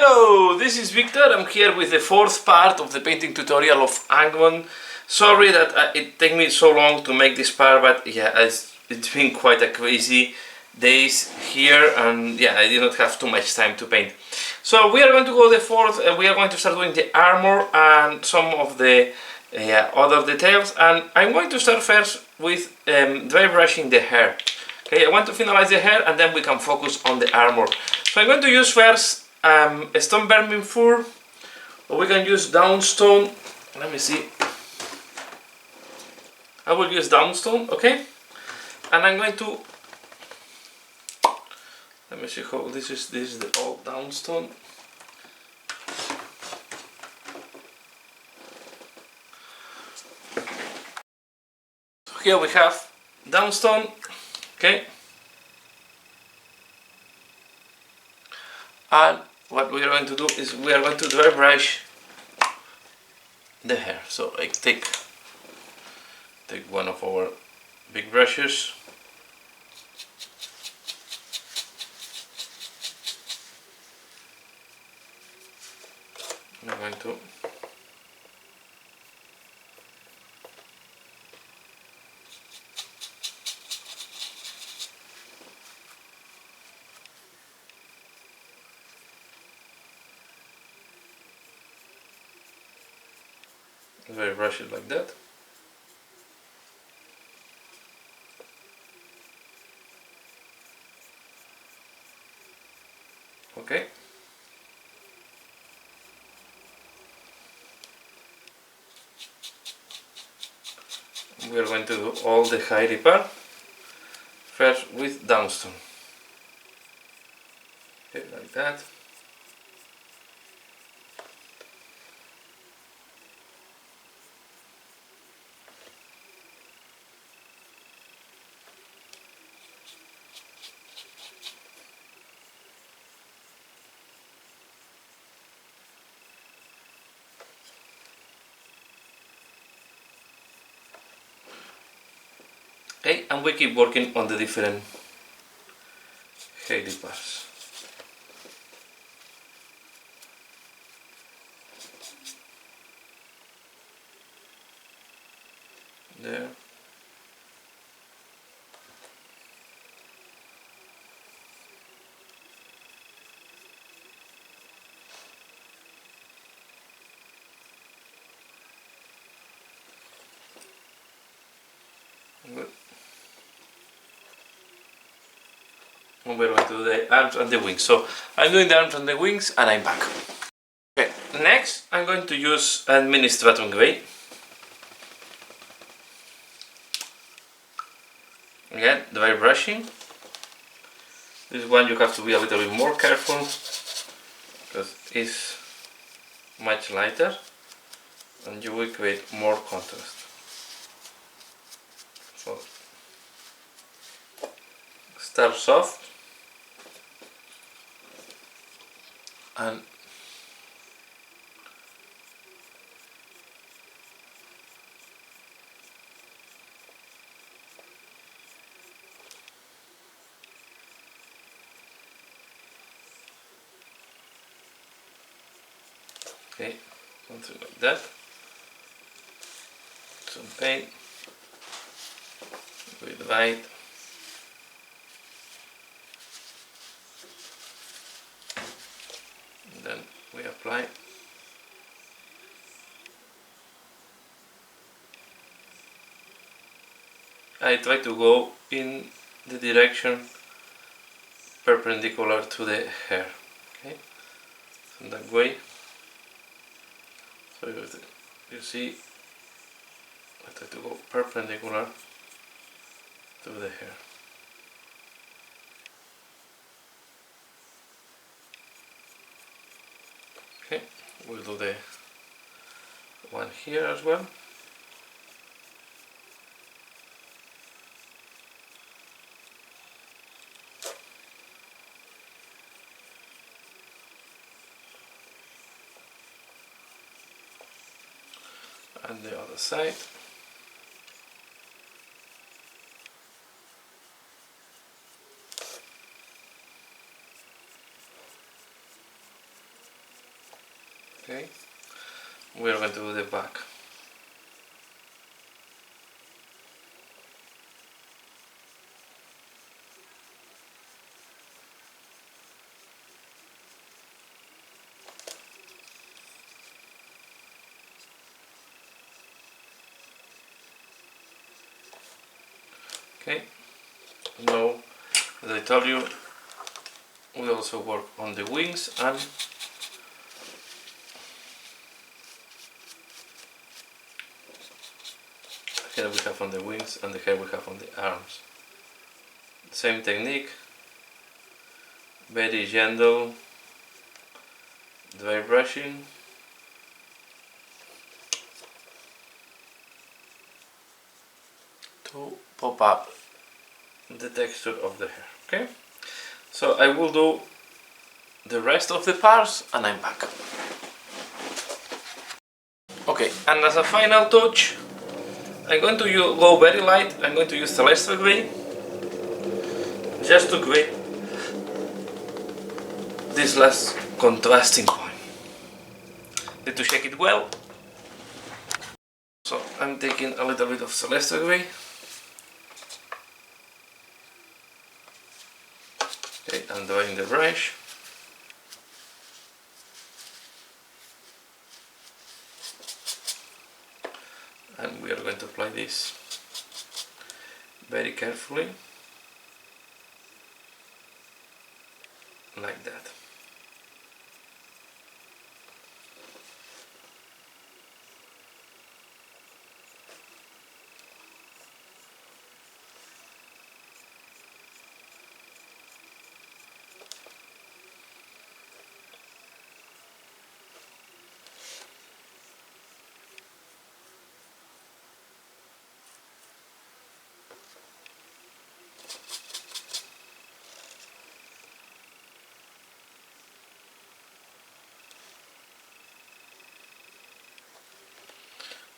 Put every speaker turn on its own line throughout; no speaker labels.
Hello, this is Victor. I'm here with the fourth part of the painting tutorial of Angron. Sorry that it took me so long to make this part, but yeah, it's been quite a crazy days here, and yeah, I did not have too much time to paint. So we are going to go the fourth. We are going to start doing the armor and some of the other details, and I'm going to start first with dry brushing the hair. Okay, I want to finalize the hair and then we can focus on the armor. So I'm going to use first a stone vermin fur, or we can use Downstone. Let me see. I will use Downstone, okay? And I'm going to, let me see how this is the old Downstone. So here we have Downstone, okay? And what we are going to do is we are going to dry brush the hair. So I take one of our big brushes. I'm going to dry brush it like that. Okay. We are going to do all the hairy part first with Downstone. Okay, like that. Okay, and we keep working on the different hairy parts. There. Good. And we're going to do the arms and the wings. So I'm doing the arms and the wings and I'm back. Okay, next I'm going to use administratum gray. Again, dry brushing. This one you have to be a little bit more careful because it's much lighter and you will create more contrast. So start soft and okay, something like that. Some paint with white. And then we apply. I try to go in the direction perpendicular to the hair. Okay, so in that way. So you see, I try to go perpendicular to the hair. Okay, we'll do the one here as well. And the other side. Okay, we are going to do the back. Okay, now as I told you, we also work on the wings, and here we have on the wings and here we have on the arms. Same technique, very gentle dry brushing. To pop up the texture of the hair. Okay, so I will do the rest of the parts and I'm back. Okay, and as a final touch, I'm going to go very light. I'm going to use celestial gray just to create this last contrasting point. Need to shake it well. So I'm taking a little bit of celestial gray. Okay, I'm drawing the brush. And we are going to apply this very carefully, like that.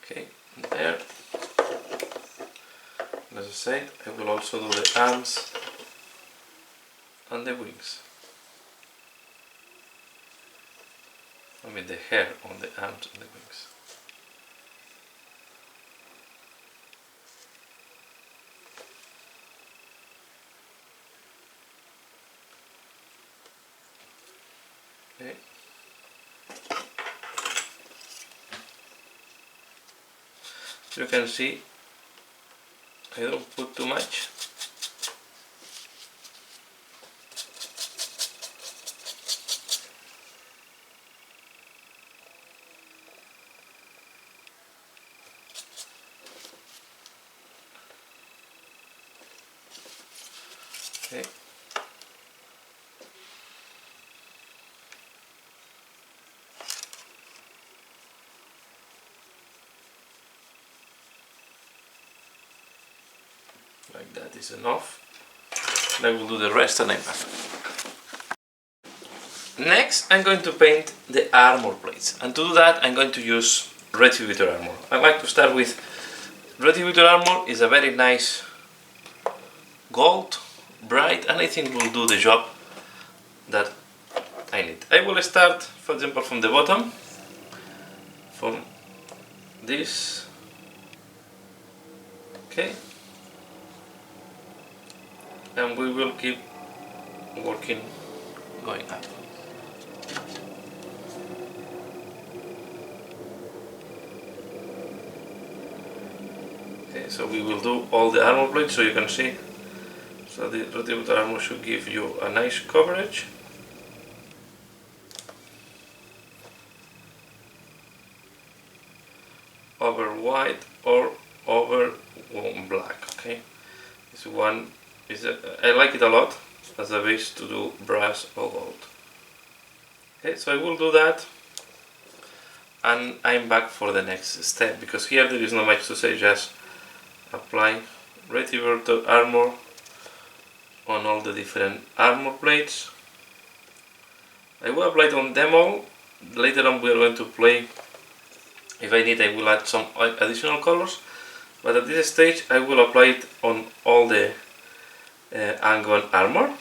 Okay, there. As I said, I will also do the arms and the wings. I mean the hair on the arms and the wings. Okay. You can see I don't put too much. Okay. Like that is enough. And I will do the rest and I'm back. Next I'm going to paint the armor plates, and to do that I'm going to use Retributor Armour. I like to start with Retributor Armour. Is a very nice gold, bright, and I think will do the job that I need. I will start, for example, from the bottom, from this. Okay. And we will keep working going up. Okay, so we will do all the armor plates so you can see. So the Retributor Armour should give you a nice coverage. Over white or over black. Okay, this one is I like it a lot as a base to do brass or gold. Okay, so I will do that and I'm back for the next step, because here there is not much to say. Just apply Retributor Armour on all the different armor plates. I will apply it on them all. Later on we are going to play. If I need, I will add some additional colors, but at this stage I will apply it on all the Angron Armour,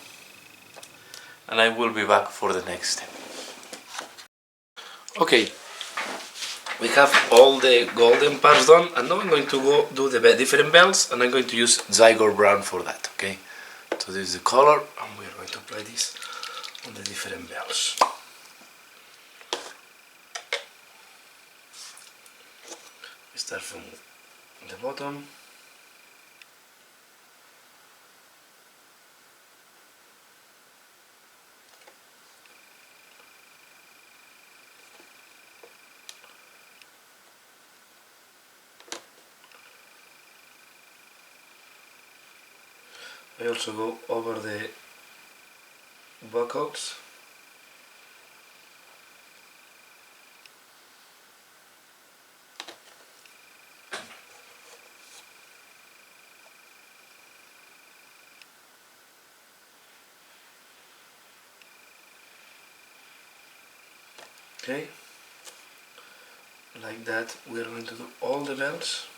and I will be back for the next step. Okay, we have all the golden parts done, and now I'm going to go do the different bells, and I'm going to use Zyger Brown for that, okay? So this is the color, and we are going to apply this on the different bells. We start from the bottom. I also go over the buckles. Okay, like that we are going to do all the bells.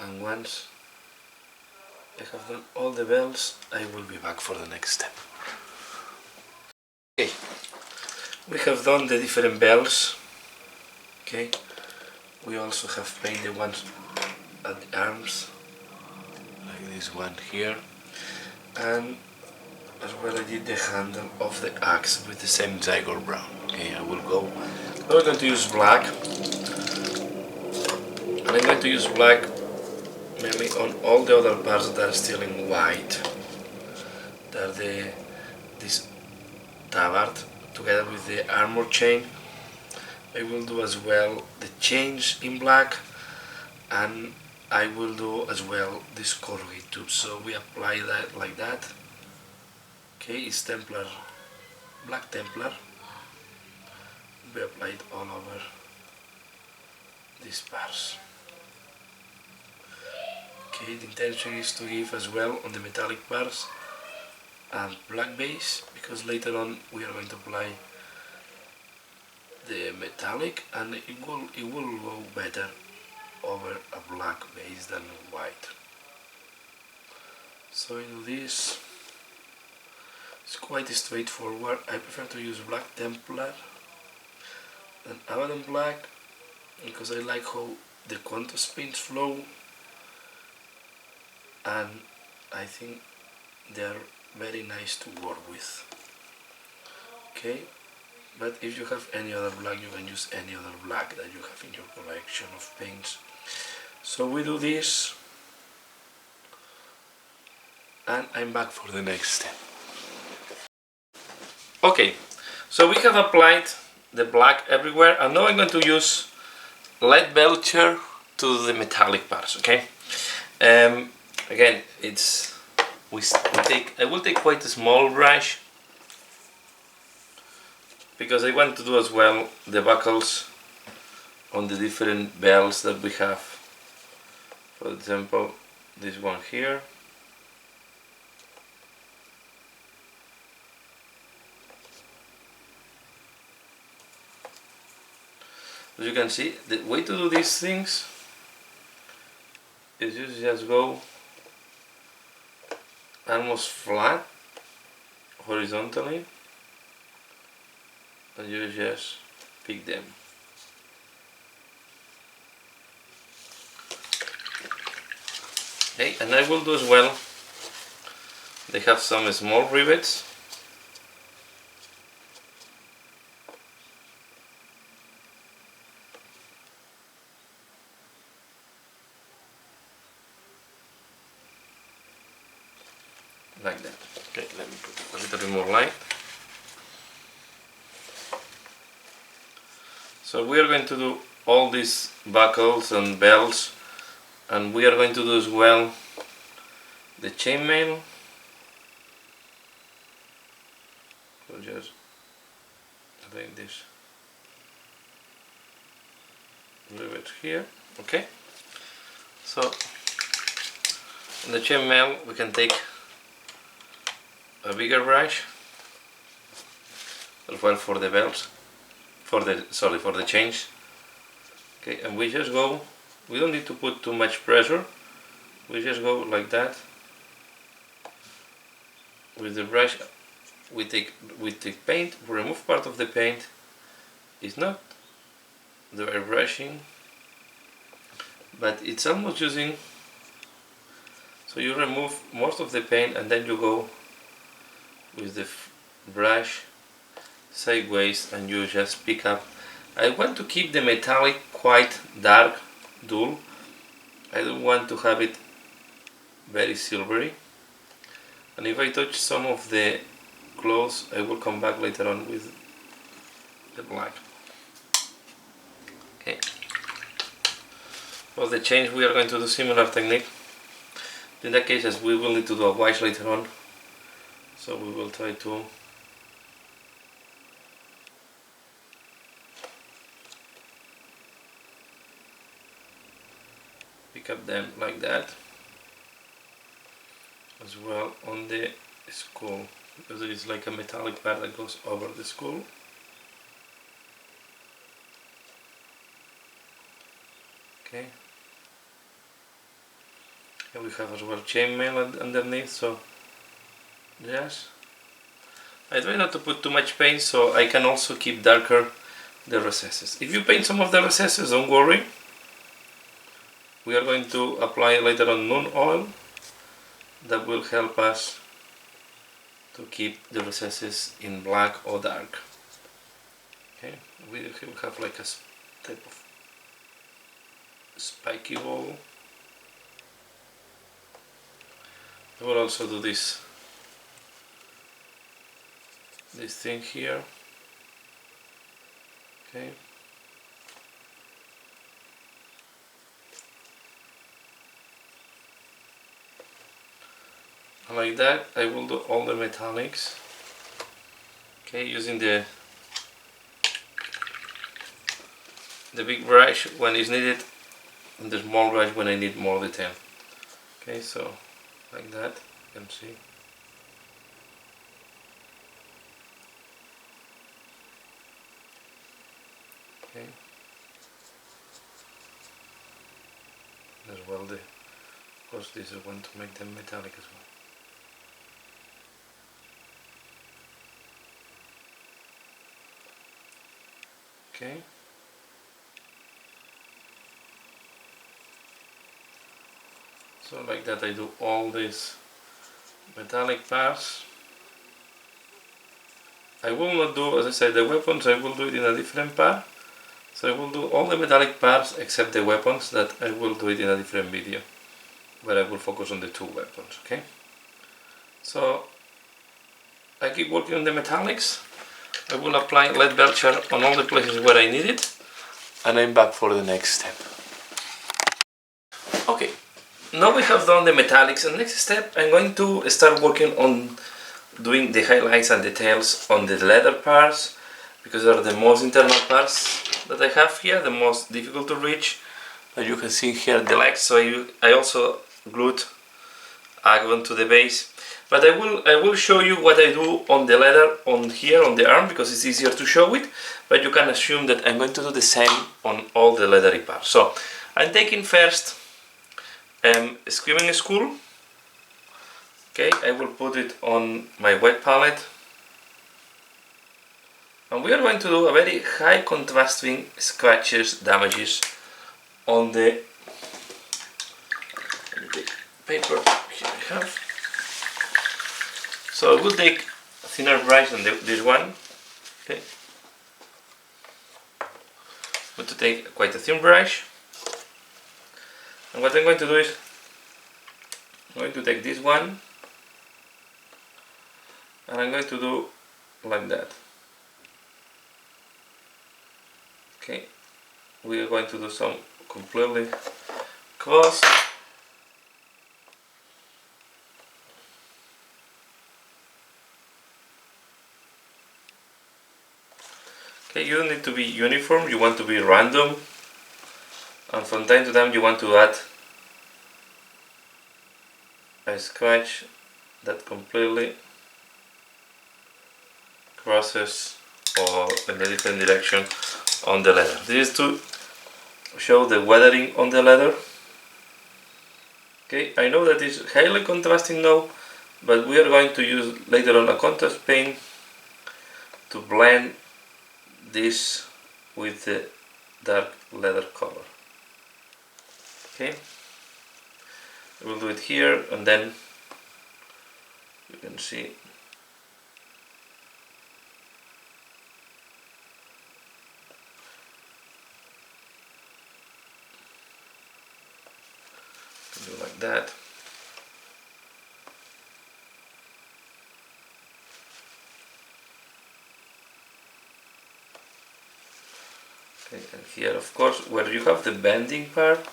And once I have done all the bells, I will be back for the next step. Okay, we have done the different bells. Okay, we also have painted the ones at the arms, like this one here, and as well I did the handle of the axe with the same Zyger Brown. Okay, I will go. Now I'm going to use black, and I'm going to use black mainly on all the other parts that are still in white. That are this tabard together with the Armour chain. I will do as well the chains in black, and I will do as well this corrugate tube. So we apply that like that. Okay, it's Templar, black Templar. We apply it all over these parts. Okay, the intention is to give as well on the metallic parts a black base, because later on we are going to apply the metallic, and it will go better over a black base than white. So I do this. It's quite straightforward. I prefer to use black Templar than Abaddon black, because I like how the contrast paints flow, and I think they are very nice to work with. Okay, but if you have any other black, you can use any other black that you have in your collection of paints. So we do this, and I'm back for the next step. Okay, so we have applied the black everywhere, and now I'm going to use light belcher to the metallic parts. Okay, again, I will take quite a small brush, because I want to do as well the buckles on the different bells that we have. For example, this one here. As you can see, the way to do these things is you just go almost flat horizontally, and you just pick them. Okay, and I will do as well, they have some small rivets. Like that. Okay, let me put a little bit more light. So we are going to do all these buckles and bells, and we are going to do as well the chainmail. So just like this rivet here. Okay. So in the chainmail we can take a bigger brush as well for the bells. for the change. Okay, and we just go, we don't need to put too much pressure, we just go like that with the brush. We take paint, we remove part of the paint. It's not the airbrushing, but it's almost using, so you remove most of the paint and then you go with the brush sideways and you just pick up. I want to keep the metallic quite dark, dull. I don't want to have it very silvery. And if I touch some of the clothes, I will come back later on with the black. Okay. For the change, we are going to do similar technique. In that case, as we will need to do a wash later on, so we will try to pick up them like that, as well on the skull, because there is like a metallic part that goes over the skull. Okay. And we have as well chainmail underneath, so yes. I try not to put too much paint so I can also keep darker the recesses. If you paint some of the recesses, don't worry. We are going to apply later on Moon Oil that will help us to keep the recesses in black or dark. Okay, we have like a type of spiky ball. I will also do this thing here. Okay. And like that, I will do all the metallics. Okay, using the big brush when it's needed, and the small brush when I need more detail. Okay, so like that, you can see. Okay. As well, of course, this is one to make them metallic as well. Okay. So like that I do all these metallic parts. I will not do, as I said, the weapons, I will do it in a different part. So I will do all the metallic parts except the weapons, that I will do it in a different video, where I will focus on the two weapons, okay? So I keep working on the metallics. I will apply lead belcher on all the places where I need it, and I'm back for the next step. Okay, now we have done the metallics, and next step I'm going to start working on doing the highlights and details on the leather parts, because they are the most internal parts that I have here, the most difficult to reach. As you can see here, the legs, so I also glued Angron to the base. But I will show you what I do on the leather on here on the arm, because it's easier to show it, but you can assume that I'm going to do the same on all the leathery parts. So I'm taking first screaming skull. Okay, I will put it on my wet palette, and we are going to do a very high contrasting scratches, damages on the paper here I have. So I will take a thinner brush than this one. Okay, I'm going to take quite a thin brush, and what I'm going to do is I'm going to take this one, and I'm going to do like that. Okay, we are going to do some completely close. Okay, you don't need to be uniform, you want to be random, and from time to time you want to add a scratch that completely crosses or in a different direction on the leather. This is to show the weathering on the leather. Okay, I know that it's highly contrasting now, but we are going to use later on a contrast paint to blend this with the dark leather color. Okay, we'll do it here, and then you can see do like that. Okay, and here of course where you have the bending part,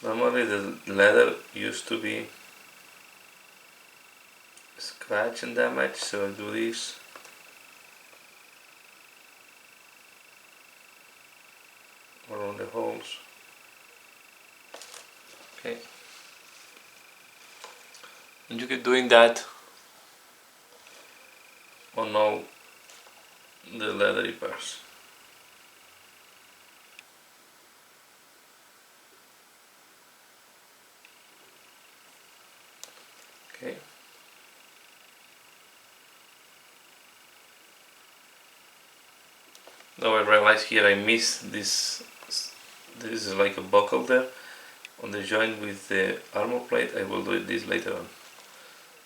normally the leather used to be scratched and damaged, so I'll do this. Around the holes. Okay. And you keep doing that on all the leathery parts. Okay. Now I realize here I missed this. This is like a buckle there on the joint with the armor plate. I will do this later on.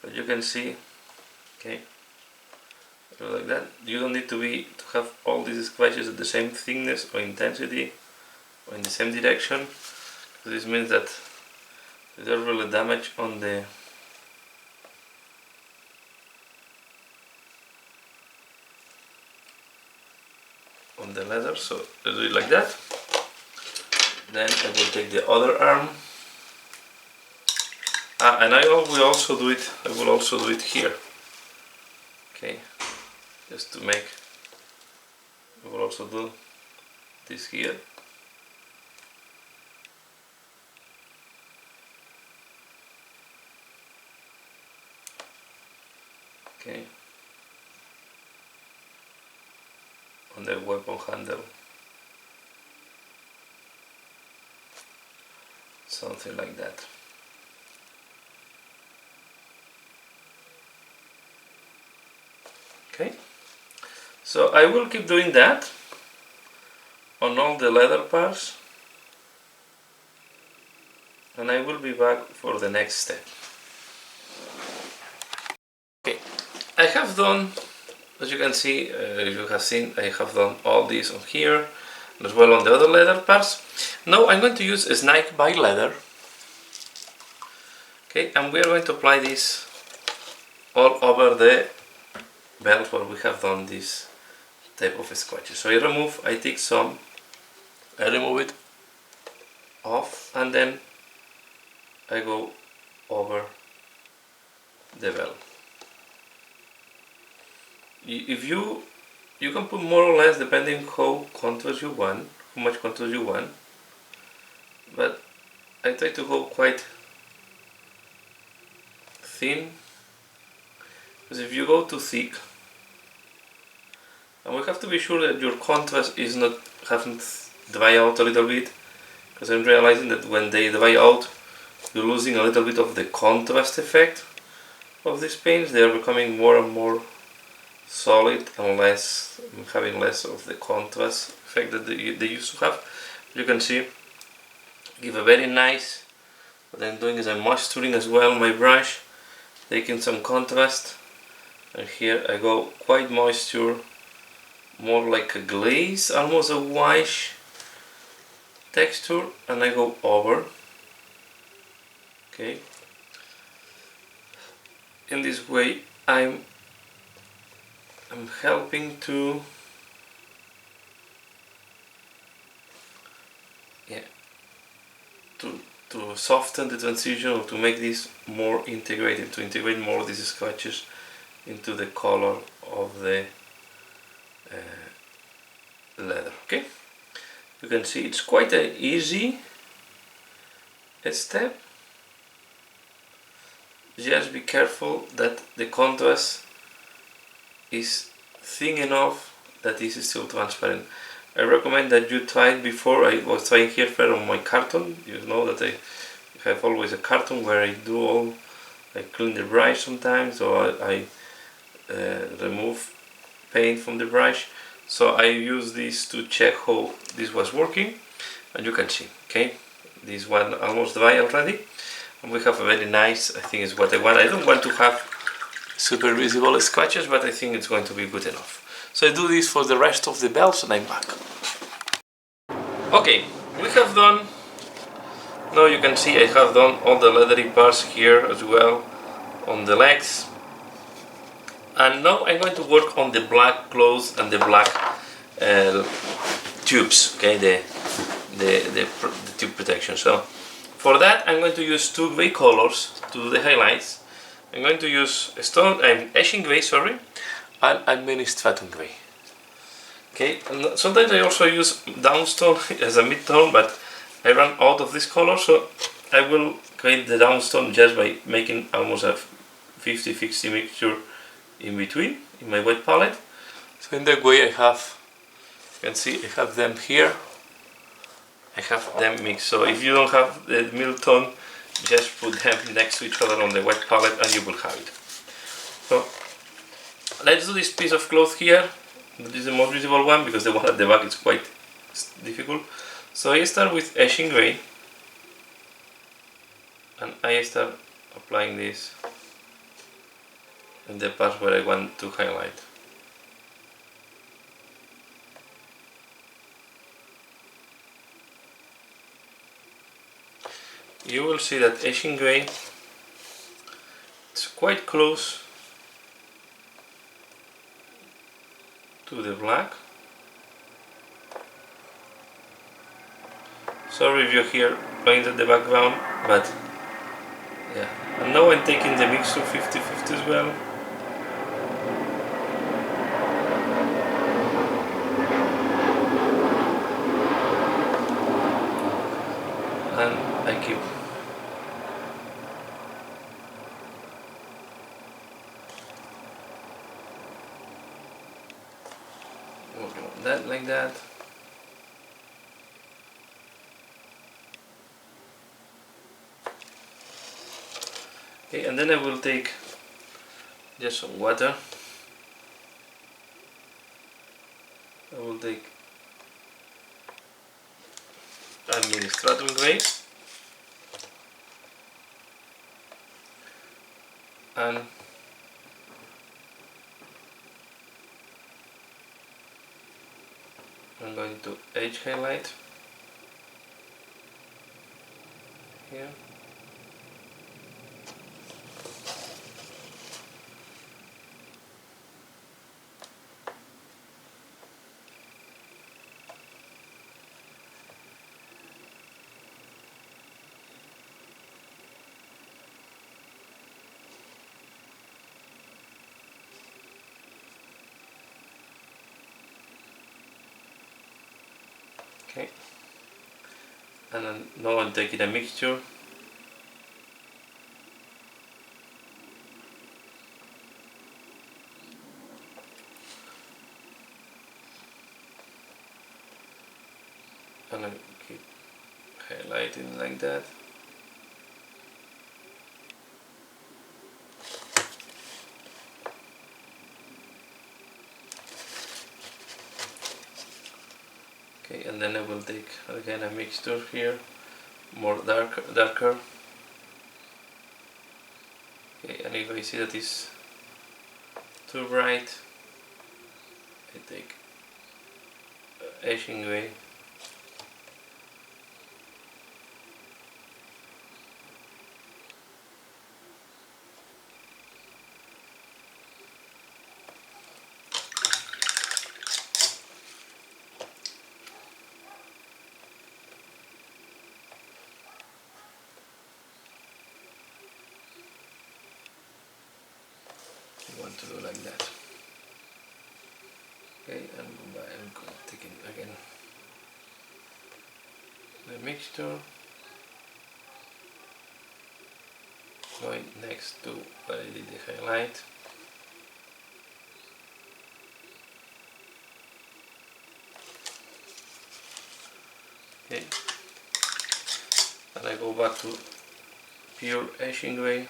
But you can see, okay, like that. You don't need to have all these scratches at the same thickness or intensity or in the same direction. This means that there's really damage on the leather, so I do it like that. Then I will take the other arm, and I will also do it. I will also do it here. Okay, just to make. I will also do this here. Okay, on the weapon handle. Something like that. Okay, so I will keep doing that on all the leather parts, and I will be back for the next step. Okay, I have done, as you can see, you have seen, I have done all this on here, as well on the other leather parts. Now I'm going to use a snake by leather. Okay, and we are going to apply this all over the belt where we have done this type of scratches. So I remove it off, and then I go over the belt. If you can put more or less depending how contrast you want, how much contrast you want, but I try to go quite thin, because if you go too thick, and we have to be sure that your contrast is not having dry out a little bit, because I'm realizing that when they dry out, you're losing a little bit of the contrast effect of these paints. They are becoming more and more solid and having less of the contrast effect that they used to have. You can see, give a very nice. What I'm doing is I'm moisturizing as well my brush, taking some contrast, and here I go quite moisture, more like a glaze, almost a whitish texture, and I go over. Okay, in this way I'm helping to to soften the transition, or to make this more integrated, to integrate more of these scratches into the color of the leather. Okay, you can see it's quite an easy step. Just be careful that the contrast is thin enough that is still transparent. I recommend that you try it before. I was trying here first on my carton. You know that I have always a carton where I do all, I clean the brush sometimes, or I remove paint from the brush. So I use this to check how this was working, and you can see, okay, this one almost dry already, and we have a very nice, I think it's what I want. I don't want to have super visible scratches, but I think it's going to be good enough. So I do this for the rest of the belts and I'm back. Okay, we have done, now you can see I have done all the leathery parts here as well on the legs. And now I'm going to work on the black clothes and the black tubes, okay, the tube protection. So for that I'm going to use two gray colors to do the highlights. I'm going to use Asian gray, sorry, and administratum gray. Okay, and sometimes I also use Downstone as a mid-tone, but I ran out of this color, so I will create the Downstone just by making almost a 50-50 mixture in between in my white palette. So in that way I have, you can see I have them here, I have them mixed. So if you don't have the middle tone, just put them next to each other on the white palette and you will have it. So let's do this piece of cloth here. This is the most visible one because the one at the back is quite difficult. So I start with Asian gray and I start applying this in the part where I want to highlight. You will see that Asian gray is quite close to the black. Sorry if you hear paint at the background, but yeah. And now I'm taking the mixture 50-50 as well. And I keep working on that like that. Okay, and then I will take just some water. I will take administratum gray and I'm going to edge highlight here. Okay, and then now I'm taking a mixture and I keep highlighting like that. Okay, and then I will take again a mixture here, more darker. Okay, and if I see that it's too bright, I take Asian gray. I want to do like that. Okay, and I'm taking again the mixture, going next to where I did the highlight. Okay, and I go back to pure Asian gray.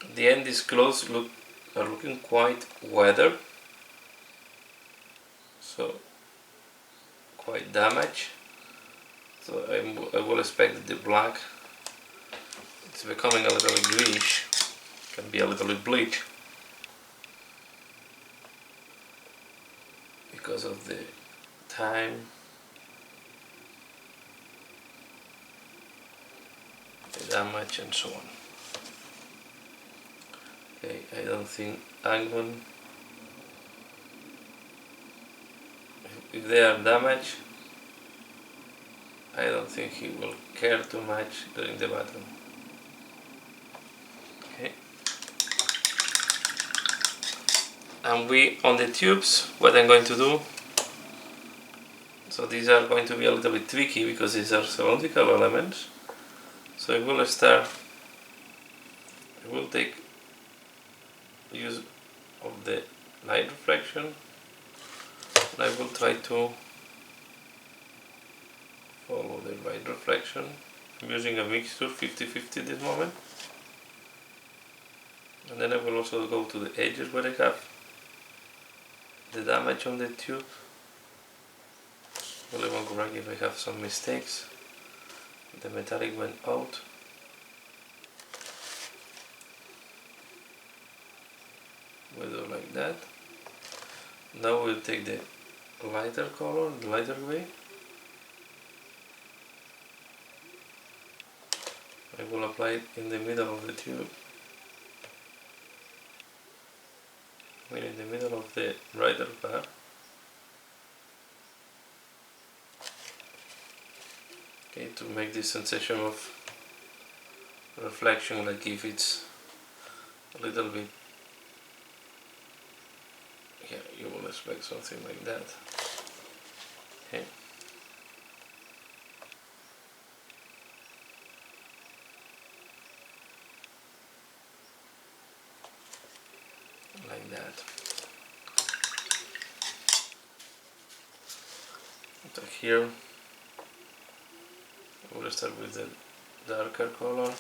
At the end, these clothes are looking quite weathered, so quite damaged. So I will expect that the black, it's becoming a little bit greenish, can be a little bit bleach because of the time, the damage, and so on. Okay, I don't think Angron, if they are damaged, I don't think he will care too much during the battle. Okay. And on the tubes, what I'm going to do, so these are going to be a little bit tricky because these are cylindrical elements. So I will take use of the light reflection, and I will try to follow the light reflection. I'm using a mixture 50-50 this moment, and then I will also go to the edges where I have the damage on the tube. Well, I will correct if I have some mistakes. The metallic went out. We'll do like that. Now we'll take the lighter color, the lighter gray. I will apply it in the middle of the tube. In the middle of the brighter part. Okay, to make this sensation of reflection, like if it's a little bit, yeah, you will expect something like that. Okay. Like that. So here we'll start with the darker color.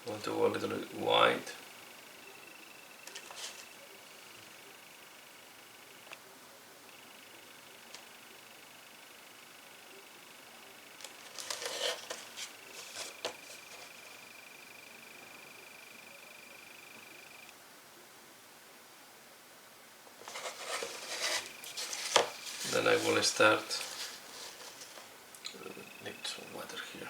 Want to go a little bit white. Then I will start, need some water here.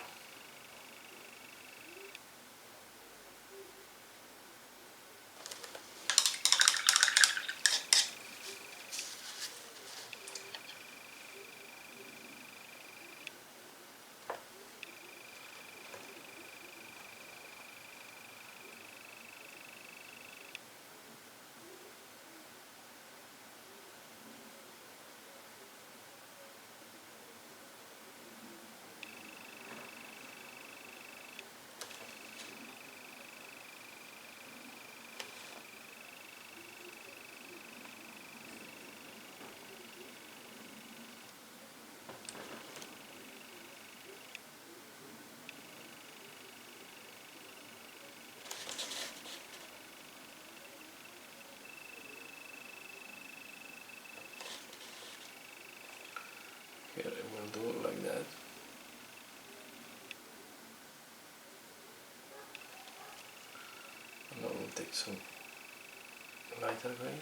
Here I will do it like that. And I will take some lighter gray.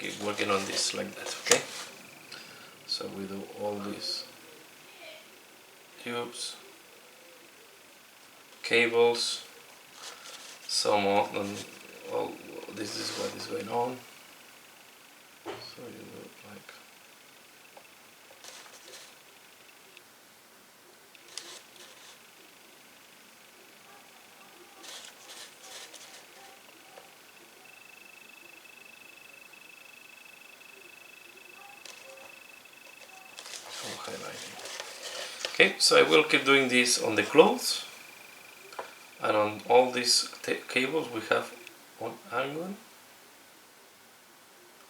keep working on this like that, okay? So we do all these tubes, cables, some on, well, this is what is going on. So you do like some highlighting. Okay, so I will keep doing this on the clothes, and on all these cables we have on Angron.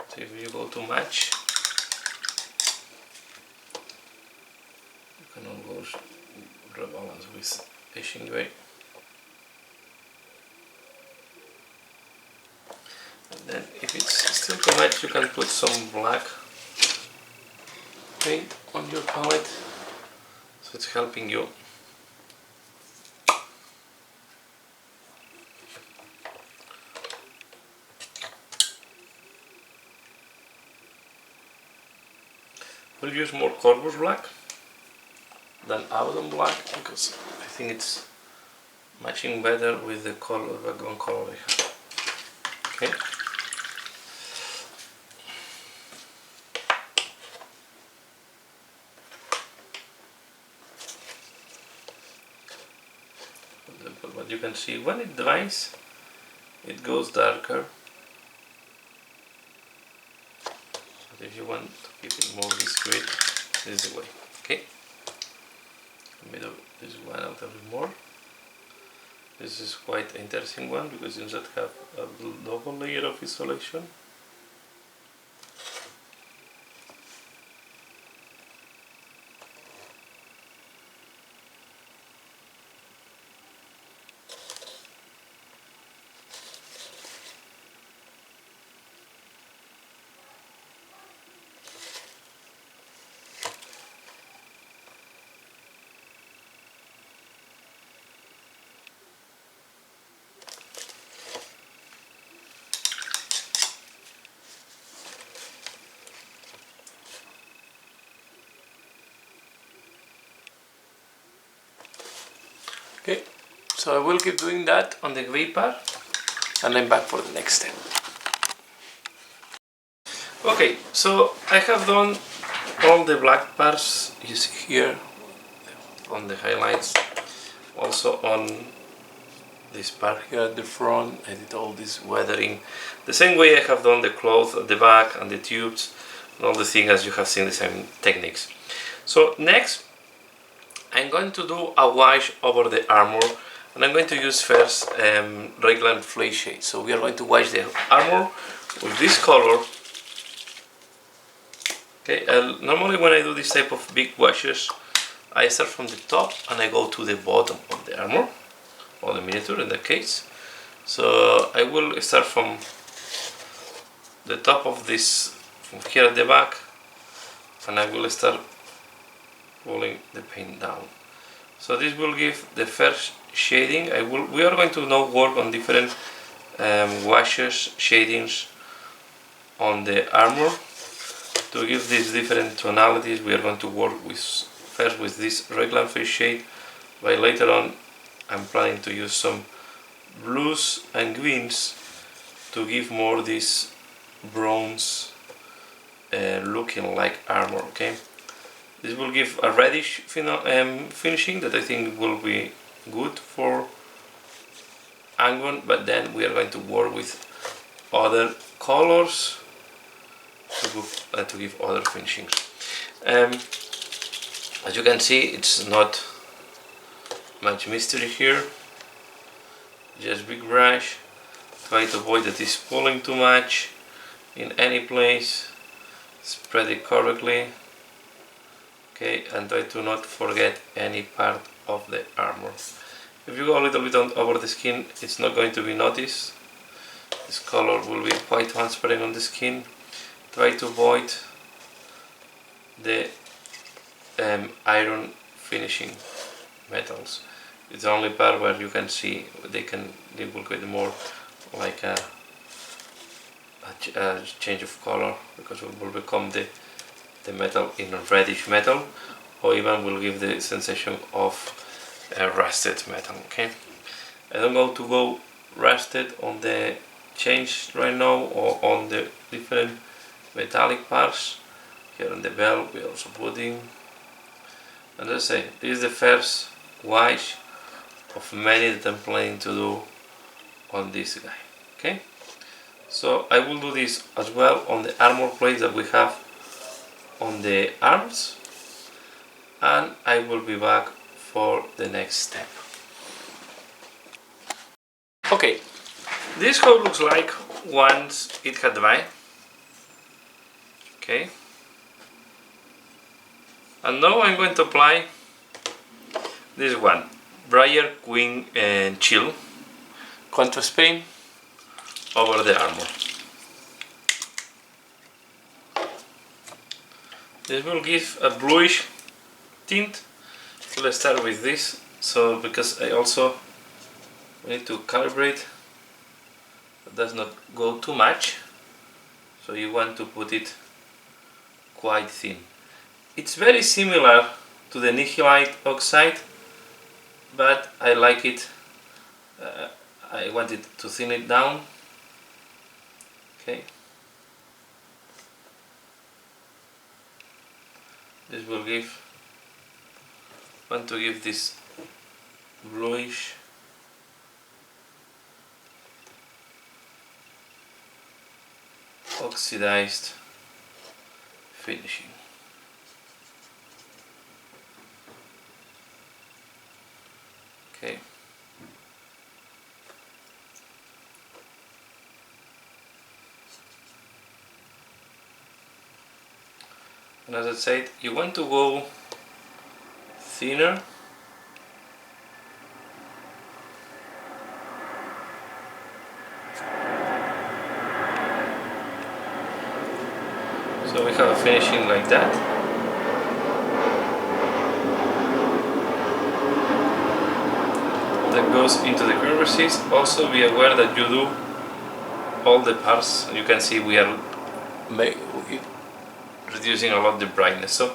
So if you go to match, you can always rebalance with Asian gray. And then if it's still too much, you can put some black paint on your palette, so it's helping you. We'll use more Corvus black than Abaddon black because I think it's matching better with the color, background color I have. Okay. But you can see when it dries, it goes darker. But if you want to keep it more discreet, this is the way. Okay. Let me do this one a little bit more. This is quite an interesting one because you just have a double layer of isolation. Okay, so I will keep doing that on the gray part and then back for the next step. Okay, so I have done all the black parts you see here on the highlights, also on this part here at the front. I did all this weathering the same way I have done the cloth at the back and the tubes and all the things, as you have seen the same techniques. So next I'm going to do a wash over the Armour, and I'm going to use first Raglan Flake Shade. So we are going to wash the Armour with this color. Okay, normally when I do this type of big washes, I start from the top and I go to the bottom of the Armour, or the miniature in that case. So I will start from the top of this, from here at the back, and I will start pulling the paint down. So this will give the first shading. We are going to now work on different washes, shadings on the Armour. To give these different tonalities, we are going to work first with this Raglan Flake Shade, but later on I'm planning to use some blues and greens to give more this bronze looking like Armour. Okay. This will give a reddish finishing that I think will be good for Angron, but then we are going to work with other colors to give other finishings. As you can see, it's not much mystery here, just big brush. Try to avoid that it's pulling too much in any place, spread it correctly. Okay, and try to not forget any part of the Armour. If you go a little bit over the skin, it's not going to be noticed. This color will be quite transparent on the skin. Try to avoid the iron finishing metals. It's the only part where you can see they will get more like a a change of color, because it will become the metal in a reddish metal, or even will give the sensation of a rusted metal. Okay, I don't go to go rusted on the change right now, or on the different metallic parts. Here on the bell we also putting, and let's say this is the first wash of many that I'm planning to do on this guy. Okay, so I will do this as well on the armor plates that we have on the arms, and I will be back for the next step. Okay, this is how it looks like once it had dried. Okay, and now I'm going to apply this one, Briar Queen and Chill contrast paint over the armor. This will give a bluish tint. So let's start with this. So because I also need to calibrate, it does not go too much. So you want to put it quite thin. It's very similar to the nihilite oxide, but I like it. I wanted to thin it down. Okay. This will want to give this bluish oxidized finishing. Okay. And as I said, you want to go thinner. So we have a finishing like that. That goes into the crevices. Also be aware that you do all the parts. You can see we are reducing a lot the brightness. So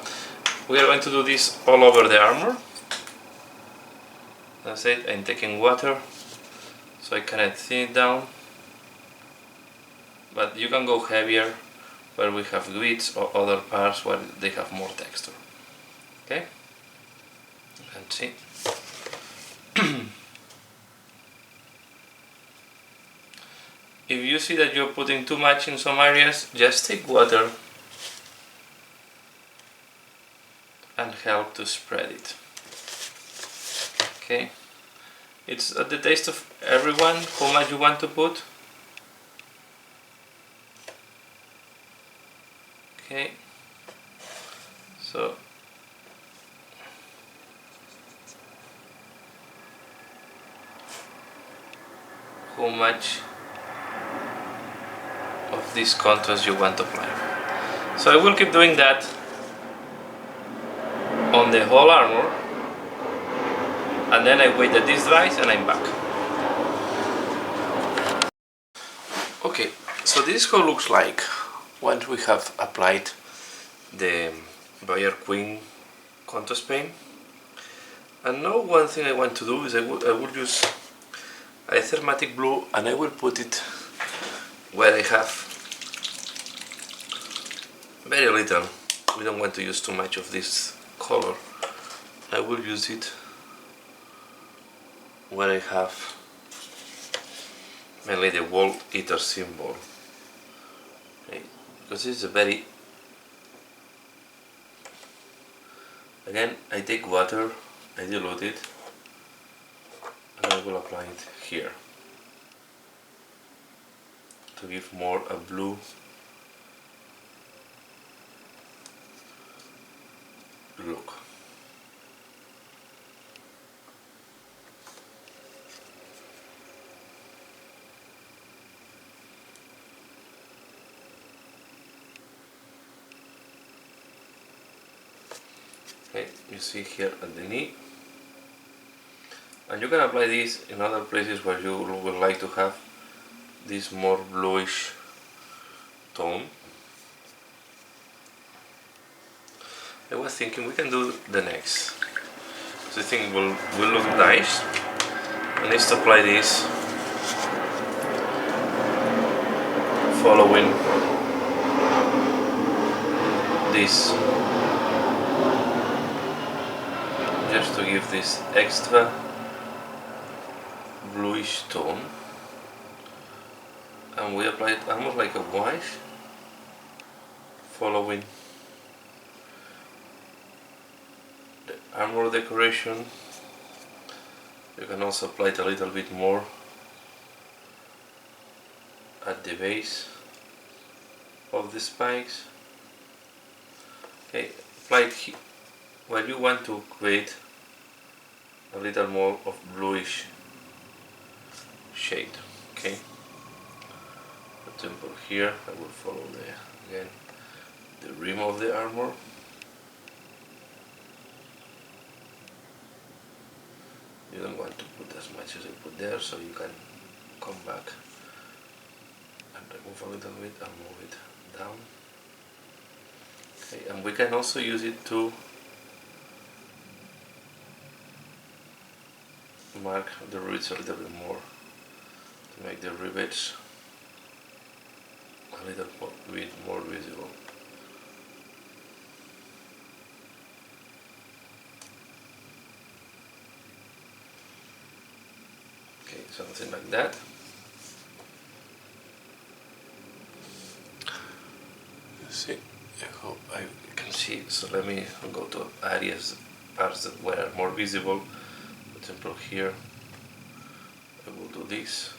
we are going to do this all over the armor. That's it. I'm taking water so I can thin it down, but you can go heavier where we have grids or other parts where they have more texture. Okay, and see. If you see that you're putting too much in some areas, just take water and help to spread it. Okay, it's at the taste of everyone how much you want to put. Okay, so how much of this contrast you want to apply. So I will keep doing that on the whole armor, and then I wait that this dries and I'm back. Okay, so this is how it looks like once we have applied the Briar Queen contrast paint. And now one thing I want to do is I will use a thermatic blue, and I will put it where I have very little. We don't want to use too much of this color. I will use it where I have mainly the World Eater symbol. Okay. Because it's a very... Again, I take water, I dilute it, and I will apply it here to give more a blue look. Okay, you see here at the knee, and you can apply this in other places where you would like to have this more bluish tone. I was thinking we can do the next. So I think it will look nice. I need to apply this following this, just to give this extra bluish tone, and we apply it almost like a wash following the Armour decoration. You can also apply it a little bit more at the base of the spikes. Okay, apply it here where you want to create a little more of bluish shade. Okay, for example here I will follow the rim of the Armour. You don't want to put as much as I put there, so you can come back and remove a little bit and move it down. Okay, and we can also use it to mark the rivets a little bit more, to make the rivets a little bit more visible. Okay, something like that. See, I hope I can see. So let me go to parts that were more visible. For example, here I will do this.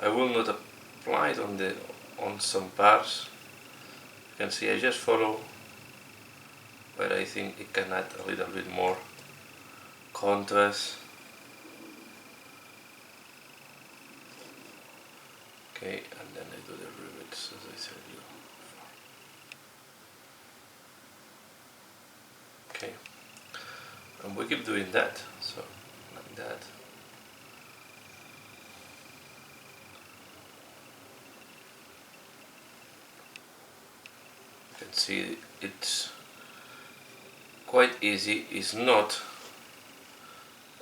I will not apply it on some parts. You can see I just follow where I think it can add a little bit more contrast. Okay, and then I do the rivets as I said you before. Okay, and we keep doing that, so like that. You can see it's quite easy, it's not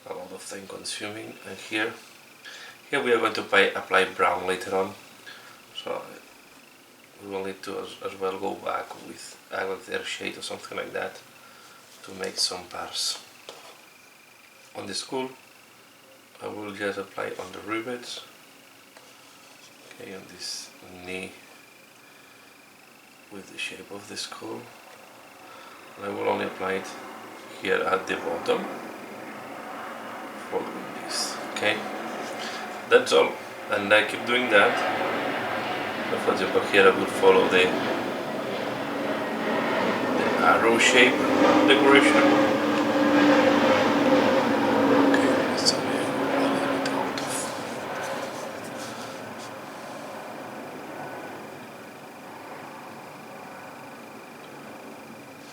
a lot of time consuming. And here we are going to apply brown later on, so we will need to as well go back with either shade or something like that to make some parts. On the skull I will just apply on the rivets, okay, on this knee with the shape of the skull. And I will only apply it here at the bottom, following this. Okay, that's all, and I keep doing that. So for example, here I will follow the arrow shape decoration. Okay, let's a little bit out of.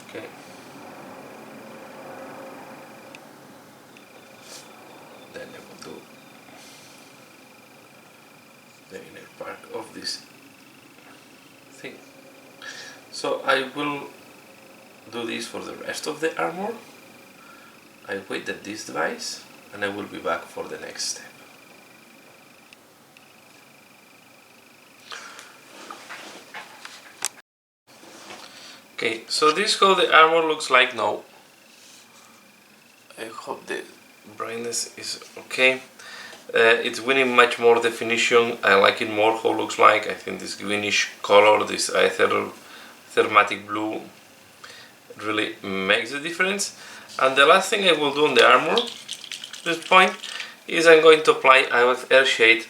Okay. Then I will do the inner part of this thing. So I will do this for the rest of the Armour. I wait at this device and I will be back for the next step. Okay, so this is how the Armour looks like now. I hope the brightness is okay. It's winning much more definition. I like it more how it looks like. I think this greenish color, this thermatic blue, really makes a difference. And the last thing I will do on the Armour at this point is I'm going to apply air shade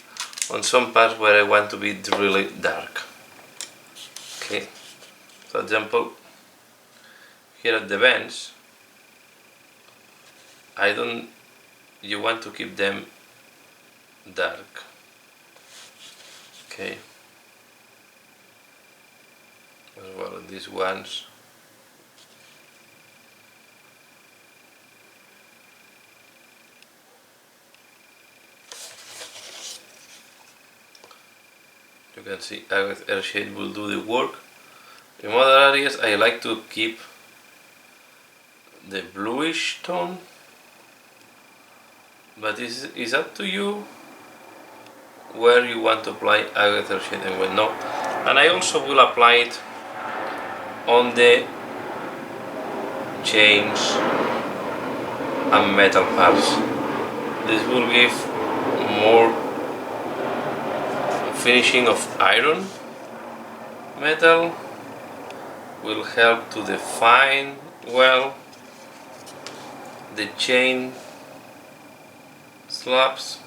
on some parts where I want to be really dark. Okay, for example, here at the vents, you want to keep them dark. Okay, as well as these ones. can see Agate Air shade will do the work. In other areas I like to keep the bluish tone, but this is up to you where you want to apply Agate Air shade and when not. And I also will apply it on the chains and metal parts. This will give more finishing of iron. Metal will help to define well the chain slabs.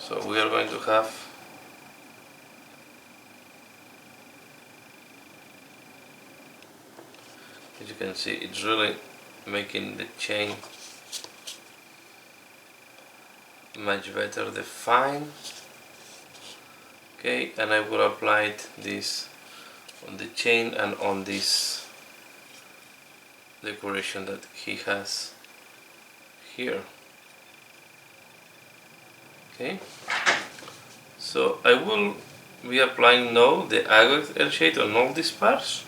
So we are going to have as you can see, it's really making the chain much better defined. Okay, and I will apply this on the chain and on this decoration that he has here. Okay, so I will be applying now the Agate Air shade on all these parts,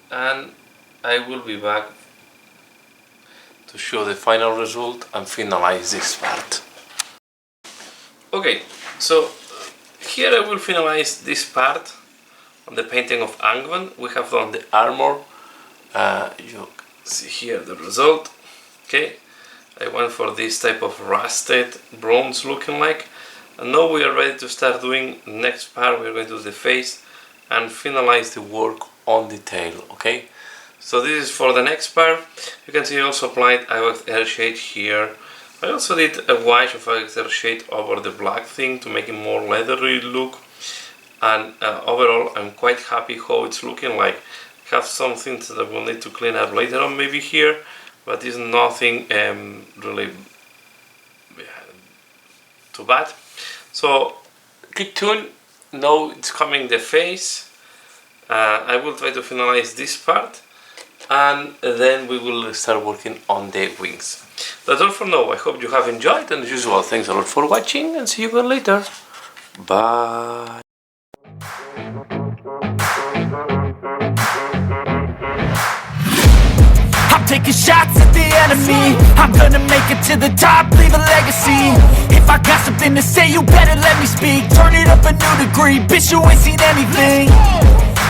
and I will be back to show the final result and finalize this part. Okay, so here I will finalize this part on the painting of Angron. We have done the Armour. You see here the result. Okay, I went for this type of rusted bronze looking like, and now we are ready to start doing next part. We are going to do the face and finalize the work on the tail. Okay, so this is for the next part. You can see I also applied Agate Air shade here. I also did a wash of Agate Air shade over the black thing to make it more leathery look, and overall I'm quite happy how it's looking like. I have some things that I will need to clean up later on, maybe here, but it's nothing really too bad. So keep tuned. Now it's coming the face. I will try to finalize this part, and then we will start working on the wings. That's all for now. I hope you have enjoyed, and as usual, thanks a lot for watching, and see you again later. Bye.
I'm taking shots at the enemy. I'm gonna make it to the top, leave a legacy. If I got something to say, you better let me speak. Turn it up a new degree, bitch, you ain't seen anything.